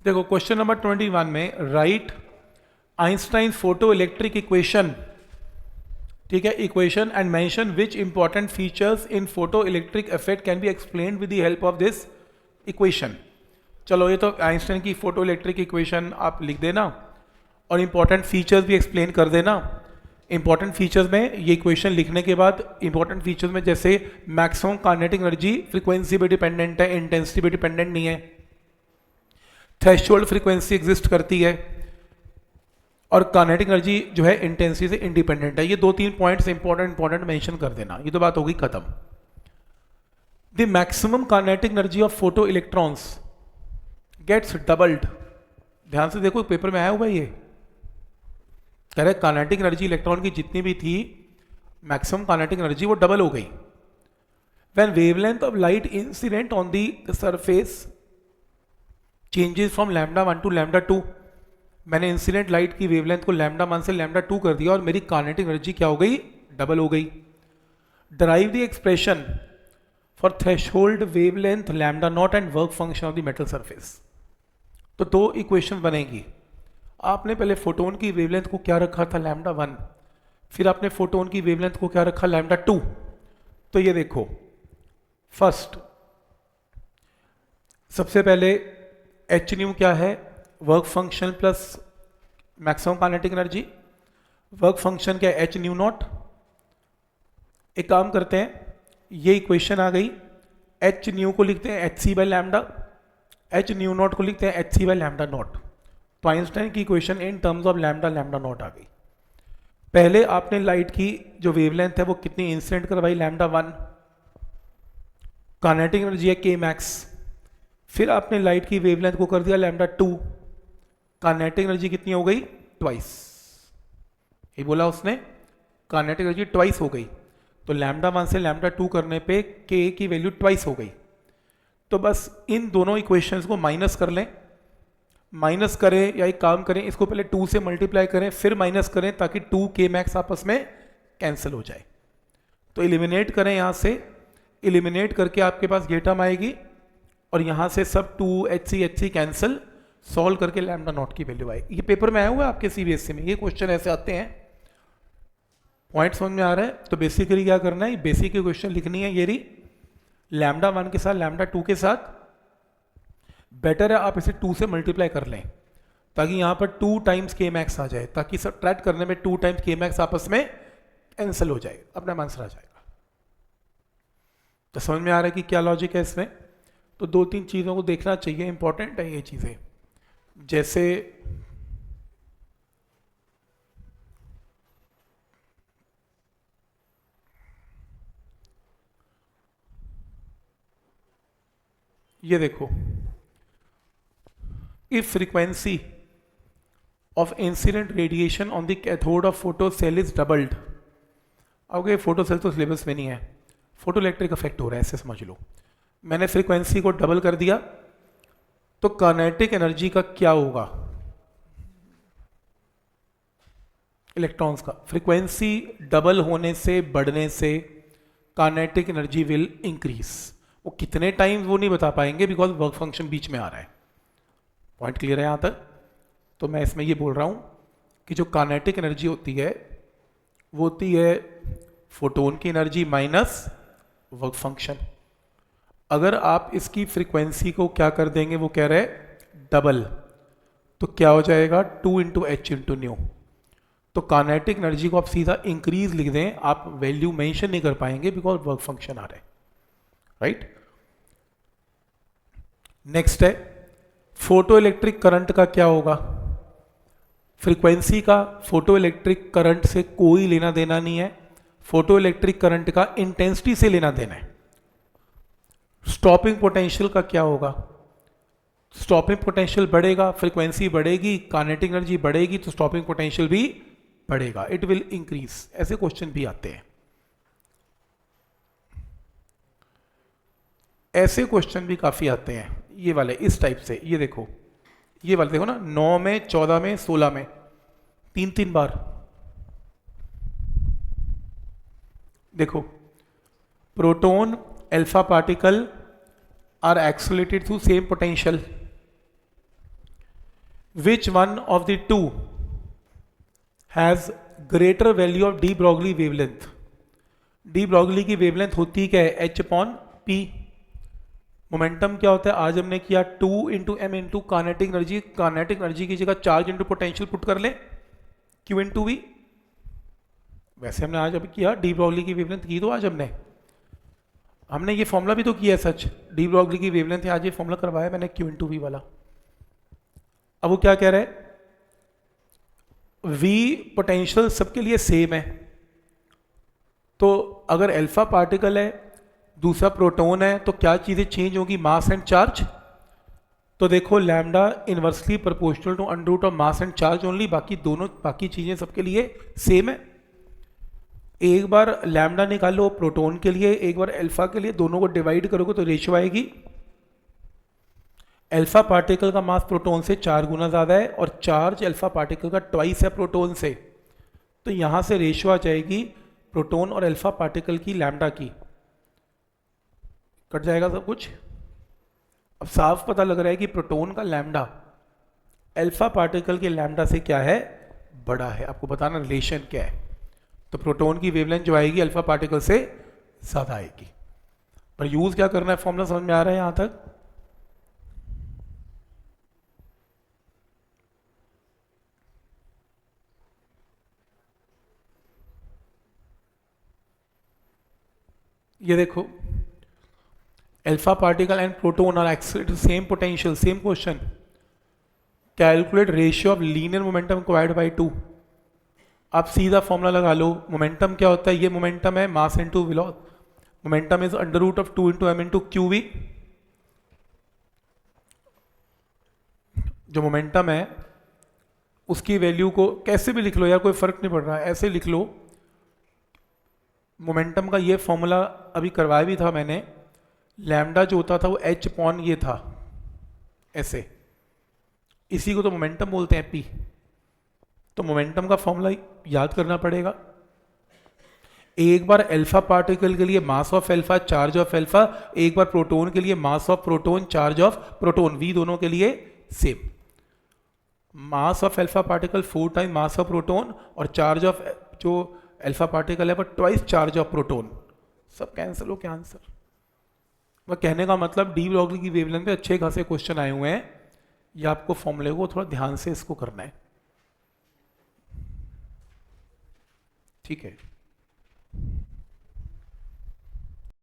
देखो question number 21 में right Einstein photo electric equation, ठीक है, equation and mention which important features in photo electric effect can be explained with the help of this equation. चलो ये तो Einstein की photo electric equation आप लिख देना और इंपॉर्टेंट फीचर्स भी एक्सप्लेन कर देना। इंपॉर्टेंट फीचर्स में ये इक्वेशन लिखने के बाद इंपॉर्टेंट फीचर्स में जैसे मैक्सिमम काइनेटिक एनर्जी फ्रीक्वेंसी पे डिपेंडेंट है, इंटेंसिटी पे डिपेंडेंट नहीं है, थ्रेशोल्ड फ्रीक्वेंसी एग्जिस्ट करती है और काइनेटिक एनर्जी जो है इंटेंसिटी से इंडिपेंडेंट है। ये दो तीन पॉइंट्स इंपॉर्टेंट मेंशन कर देना। ये तो बात हो गई खत्म। The maximum kinetic energy of photo electrons gets doubled. ध्यान से देखो पेपर में आया हुआ है ये, कह रहे काइनेटिक एनर्जी इलेक्ट्रॉन की जितनी भी थी मैक्सिमम काइनेटिक एनर्जी वो डबल हो गई when wavelength of light incident on the surface changes from lambda 1 to lambda 2। मैंने इंसिडेंट लाइट की वेवलेंथ को लैम्डा 1 से लैम्डा 2 कर दिया और मेरी काइनेटिक एनर्जी क्या हो गई, डबल हो गई। Derive the expression for threshold wavelength lambda naught and work function of the metal surface. तो दो इक्वेशन बनेगी। आपने पहले फोटोन की वेवलेंथ को क्या रखा था, लैम्डा 1, फिर आपने फोटोन की वेवलेंथ को क्या रखा, लैम्डा 2। तो ये देखो फर्स्ट सबसे पहले एच न्यू क्या है, work function plus maximum kinetic energy. Work function क्या है, एच न्यू नॉट। एक काम करते हैं, ये इक्वेशन आ गई, एच न्यू को लिखते हैं h c by lambda, h nu naught को लिखते हैं h c by lambda naught. तो आइंस्टाइन की equation in terms of lambda lambda naught आ गई। पहले आपने लाइट की जो वेवलेंथ है वो कितनी इंसिडेंट करवाई, लैम्डा 1, काइनेटिक एनर्जी है के मैक्स। फिर आपने लाइट की वेवलेंथ को कर दिया लैम्डा 2, काइनेटिक एनर्जी कितनी हो गई, ट्वाइस। ये बोला उसने, काइनेटिक एनर्जी ट्वाइस हो गई। तो लैम्डा 1 से लैम्डा 2 करने पे के की वैल्यू ट्वाइस हो गई। तो बस इन दोनों इक्वेशंस को माइनस कर लें, माइनस करें या एक काम करें, इसको पहले 2 से मल्टीप्लाई करें फिर माइनस करें ताकि 2 के मैक्स आपस में कैंसिल हो जाए। तो एलिमिनेट करें, यहाँ से एलिमिनेट करके आपके पास ये टर्म आएगी और यहाँ से सब 2 एच सी कैंसिल, सॉल्व करके लैम्डा नॉट की वैल्यू आएगी। ये पेपर में आया हुआ है आपके सीबीएसई में, ये क्वेश्चन ऐसे आते हैं। पॉइंट समझ में आ रहा है? तो बेसिकली क्या करना है, बेसिक की क्वेश्चन लिखनी है ये रही, लैम्डा 1 के साथ लैम्डा 2 के साथ। बेटर है आप इसे 2 से मल्टीप्लाई कर लें ताकि यहाँ पर 2 टाइम्स के मैक्स आ जाए, ताकि सब्ट्रैक्ट करने में 2 टाइम्स के मैक्स आपस में कैंसिल हो जाए, अपना आंसर आ जाएगा। तो समझ में आ रहा है कि क्या लॉजिक है इसमें? तो दो तीन चीज़ों को देखना चाहिए, इंपॉर्टेंट है ये चीज़ें। जैसे ये देखो, if frequency of incident radiation on the cathode of photocell is doubled। अब ये फोटो सेल तो सिलेबस में नहीं है, फोटो इलेक्ट्रिक इफेक्ट हो रहा है, ऐसे समझ लो। मैंने फ्रीक्वेंसी को डबल कर दिया तो काइनेटिक एनर्जी का क्या होगा, इलेक्ट्रॉन्स का। फ्रीक्वेंसी डबल होने से, बढ़ने से काइनेटिक एनर्जी विल इंक्रीज। वो कितने टाइम वो नहीं बता पाएंगे बिकॉज वर्क फंक्शन बीच में आ रहा है। पॉइंट क्लियर है यहाँ तक? तो मैं इसमें ये बोल रहा हूँ कि जो काइनेटिक एनर्जी होती है वो होती है फोटोन की एनर्जी माइनस वर्क फंक्शन। अगर आप इसकी फ्रीक्वेंसी को क्या कर देंगे, वो कह रहे हैं डबल, तो क्या हो जाएगा 2 इंटू एच इंटू न्यू। तो काइनेटिक एनर्जी को आप सीधा इंक्रीज लिख दें, आप वैल्यू मेंशन नहीं कर पाएंगे बिकॉज वर्क फंक्शन आ रहा है, राइट। नेक्स्ट है फोटो इलेक्ट्रिक करंट का क्या होगा। फ्रीक्वेंसी का फोटो इलेक्ट्रिक करंट से कोई लेना देना नहीं है, फोटो इलेक्ट्रिक करंट का इंटेंसिटी से लेना देना है। स्टॉपिंग पोटेंशियल का क्या होगा, स्टॉपिंग पोटेंशियल बढ़ेगा, फ्रीक्वेंसी बढ़ेगी, काइनेटिक एनर्जी बढ़ेगी तो स्टॉपिंग पोटेंशियल भी बढ़ेगा, इट विल इंक्रीज। ऐसे क्वेश्चन भी आते हैं, ऐसे क्वेश्चन भी काफी आते हैं ये वाले इस टाइप से। ये देखो, ये वाले देखो ना, 9 में, 14 में, 16 में, 3 बार। देखो, proton alpha particle are accelerated through same potential. Which one of the two has greater value of de Broglie wavelength. De Broglie की वेवलेंथ होती क्या है, एच अपॉन पी। मोमेंटम क्या होता है, आज हमने किया 2 into m into kinetic energy. Kinetic energy की जगह चार्ज इंटू पोटेंशियल पुट कर ले, क्यू इंटू वी। वैसे हमने आज अभी किया डी ब्रॉगली की वेवलेंथ की, तो आज हमने ये फॉर्मूला भी तो किया है सच, डी ब्रॉगली की वेवलेंथ है, आज ये फॉर्मूला करवाया मैंने क्यू इंटू वी वाला। अब वो क्या कह रहा है, वी पोटेंशियल सबके लिए सेम है, तो अगर अल्फा पार्टिकल है दूसरा प्रोटॉन है तो क्या चीज़ें चेंज होगी, मास एंड चार्ज। तो देखो lambda inversely proportional to under root of mass and charge only, बाकी चीज़ें सबके लिए सेम है। एक बार लैम्डा निकालो प्रोटॉन के लिए, एक बार अल्फा के लिए, दोनों को डिवाइड करोगे तो रेशियो आएगी। अल्फा पार्टिकल का मास प्रोटॉन से 4 गुना ज़्यादा है और चार्ज अल्फा पार्टिकल का ट्वाइस है प्रोटॉन से, तो यहाँ से रेशियो आ जाएगी प्रोटॉन और अल्फा पार्टिकल की लैम्डा की, कट जाएगा सब कुछ। अब साफ पता लग रहा है कि प्रोटॉन का लैम्डा अल्फा पार्टिकल के लैम्डा से क्या है, बड़ा है। आपको बताना रिलेशन क्या है, तो प्रोटॉन की वेवलेंथ जो आएगी अल्फा पार्टिकल से ज़्यादा आएगी। पर यूज़ क्या करना है, फॉर्मूला समझ में आ रहा है यहाँ तक। ये देखो alpha particle and proton are accelerated same potential, same question, calculate ratio of linear momentum acquired by 2। आप सीधा फॉर्मूला लगा लो, मोमेंटम क्या होता है, ये मोमेंटम है mass into velocity, momentum is under root of 2 into m into q v. जो momentum है उसकी वैल्यू को कैसे भी लिख लो यार, कोई फर्क नहीं पड़ रहा है, ऐसे लिख लो। मोमेंटम का ये फॉर्मूला अभी करवाया भी था मैंने, लैम्डा जो होता था वो एच अपॉन ये था ऐसे, इसी को तो मोमेंटम बोलते हैं पी। तो मोमेंटम का फॉर्मूला याद करना पड़ेगा। एक बार अल्फा पार्टिकल के लिए mass of alpha charge of alpha, एक बार प्रोटॉन के लिए mass of proton charge of proton, V दोनों के लिए same. Mass of alpha particle 4 time mass of proton और चार्ज ऑफ जो अल्फा पार्टिकल है वो ट्वाइस चार्ज ऑफ प्रोटॉन। सब कैंसिल हो क्या आंसर। वह कहने का मतलब डी ब्रॉगली की वेवलेंथ पे अच्छे खासे क्वेश्चन आए हुए हैं, ये आपको फॉर्मूले को थोड़ा ध्यान से इसको करना है, ठीक है।